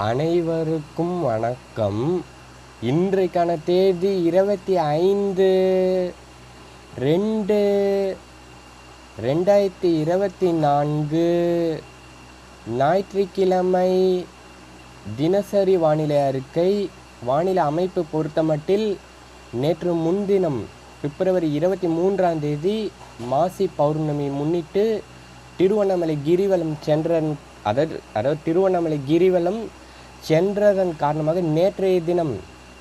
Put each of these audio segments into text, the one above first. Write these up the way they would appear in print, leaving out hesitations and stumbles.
அனைவருக்கும் வணக்கம். இன்றைக்கான தேதி 25/2/2024 ஞாயிற்றுக்கிழமை. தினசரி வானிலை அறிக்கை. வானிலை அமைப்பு பொறுத்தமட்டில் நேற்று முன்தினம் பிப்ரவரி 23ஆம் தேதி மாசி பௌர்ணமி முன்னிட்டு திருவண்ணாமலை கிரிவலம் திருவண்ணாமலை கிரிவலம் சென்றதன் காரணமாக நேற்றைய தினம்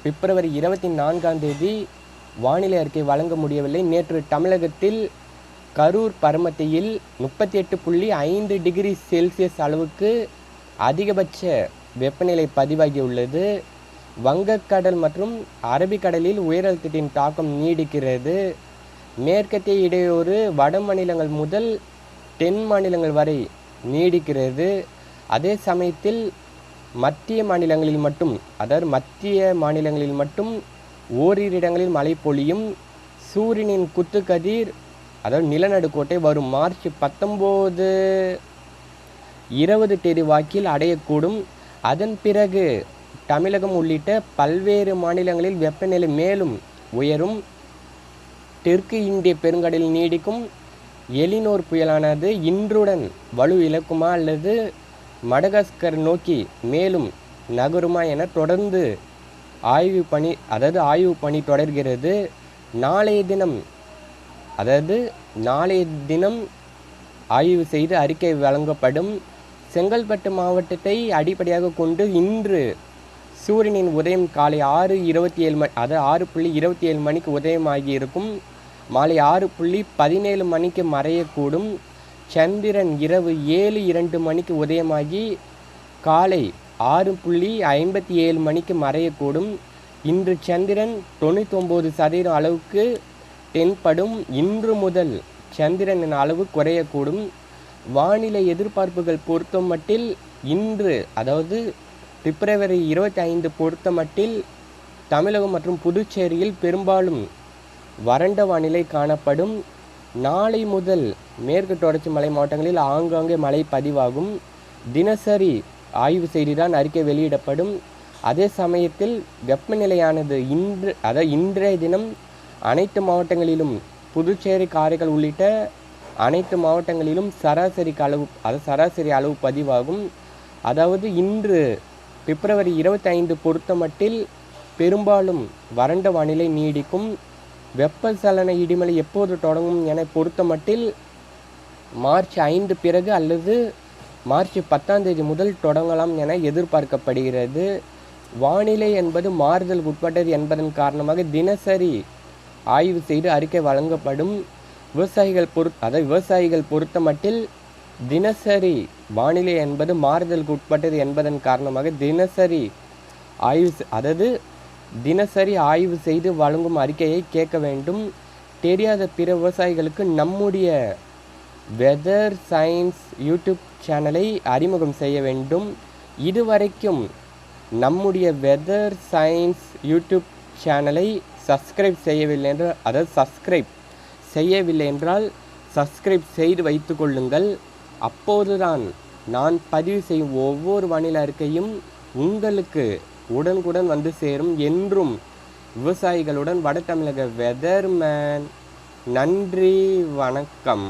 பிப்ரவரி 24ஆம் தேதி வானிலை அறிக்கை வழங்க முடியவில்லை. நேற்று தமிழகத்தில் கரூர் பரமத்தியில் 38.5 டிகிரி செல்சியஸ் அளவுக்கு அதிகபட்ச வெப்பநிலை பதிவாகியுள்ளது. வங்கக்கடல் மற்றும் அரபிக்கடலில் உயரழுத்தத்தின் தாக்கம் நீடிக்கிறது. மேற்கத்திய இடையூறு வட மாநிலங்கள் முதல் தென் மாநிலங்கள் வரை நீடிக்கிறது. அதே சமயத்தில் மத்திய மாநிலங்களில் மட்டும் ஓரிரு இடங்களில் மழை பொழியும். சூரியனின் குத்துக்கதிர் நிலநடுக்கோட்டை வரும் மார்ச் 19-20 தேதி வாக்கில் அடையக்கூடும். அதன் பிறகு தமிழகம் உள்ளிட்ட பல்வேறு மாநிலங்களில் வெப்பநிலை மேலும் உயரும். தெற்கு இந்திய பெருங்கடலில் நீடிக்கும் எலினோர் புயலானது இன்றுடன் வலு இழக்குமா அல்லது மடகாஸ்கர் நோக்கி மேலும் நகருமா என தொடர்ந்து ஆய்வு பணி தொடர்கிறது. நாளைய தினம் ஆய்வு செய்து அறிக்கை வழங்கப்படும். செங்கல்பட்டு மாவட்டத்தை அடிப்படையாக கொண்டு இன்று சூரியனின் உதயம் காலை 6:27 மணிக்கு உதயமாகி இருக்கும். மாலை 6:17 மணிக்கு மறையக்கூடும். சந்திரன் இரவு 7:02 மணிக்கு உதயமாகி காலை 6:57 மணிக்கு மறையக்கூடும். இன்று சந்திரன் 99% அளவுக்கு தென்படும். இன்று முதல் சந்திரனின் அளவு குறையக்கூடும். வானிலை எதிர்பார்ப்புகள் பொறுத்தமட்டில் இன்று பிப்ரவரி 25 பொறுத்தமட்டில் தமிழகம் மற்றும் புதுச்சேரியில் பெரும்பாலும் வறண்ட வானிலை காணப்படும். நாளை முதல் மேற்கு தொடர்ச்சி மலை மாவட்டங்களில் ஆங்காங்கே மழை பதிவாகும். தினசரி ஆய்வு செய்துதான் அறிக்கை வெளியிடப்படும். அதே சமயத்தில் வெப்பநிலையானது இன்றைய தினம் அனைத்து மாவட்டங்களிலும் புதுச்சேரி காரைக்கால் உள்ளிட்ட அனைத்து மாவட்டங்களிலும் சராசரி அளவு பதிவாகும். இன்று பிப்ரவரி 25 பொறுத்தமட்டில் பெரும்பாலும் வறண்ட வானிலை நீடிக்கும். வெப்பசலன இடிமலை எப்போது தொடங்கும் என பொறுத்தமட்டில் மார்ச் 5 பிறகு அல்லது மார்ச் 10ஆம் தேதி முதல் தொடங்கலாம் என எதிர்பார்க்கப்படுகிறது. வானிலை என்பது மாறுதலுக்கு உட்பட்டது என்பதன் காரணமாக தினசரி ஆய்வு செய்து அறிக்கை வழங்கப்படும். விவசாயிகள் பொறுத்தமட்டில் தினசரி வானிலை என்பது மாறுதலுக்கு உட்பட்டது என்பதன் காரணமாக தினசரி ஆய்வு செய்து வழங்கும் அறிக்கையை கேட்க வேண்டும். தெரியாத பிற விவசாயிகளுக்கு நம்முடைய வெதர் சயின்ஸ் யூடியூப் சேனலை அறிமுகம் செய்ய வேண்டும். இதுவரைக்கும் நம்முடைய வெதர் சயின்ஸ் யூடியூப் சேனலை சப்ஸ்கிரைப் செய்யவில்லை என்றால் சப்ஸ்கிரைப் செய்து வைத்து கொள்ளுங்கள். அப்போதுதான் நான் பதிவு செய்யும் ஒவ்வொரு வானிலை அறிக்கையும் உங்களுக்கு உடனுக்குடன் வந்து சேரும். என்றும் விவசாயிகளுடன் வட தமிழக வெதர்மேன். நன்றி, வணக்கம்.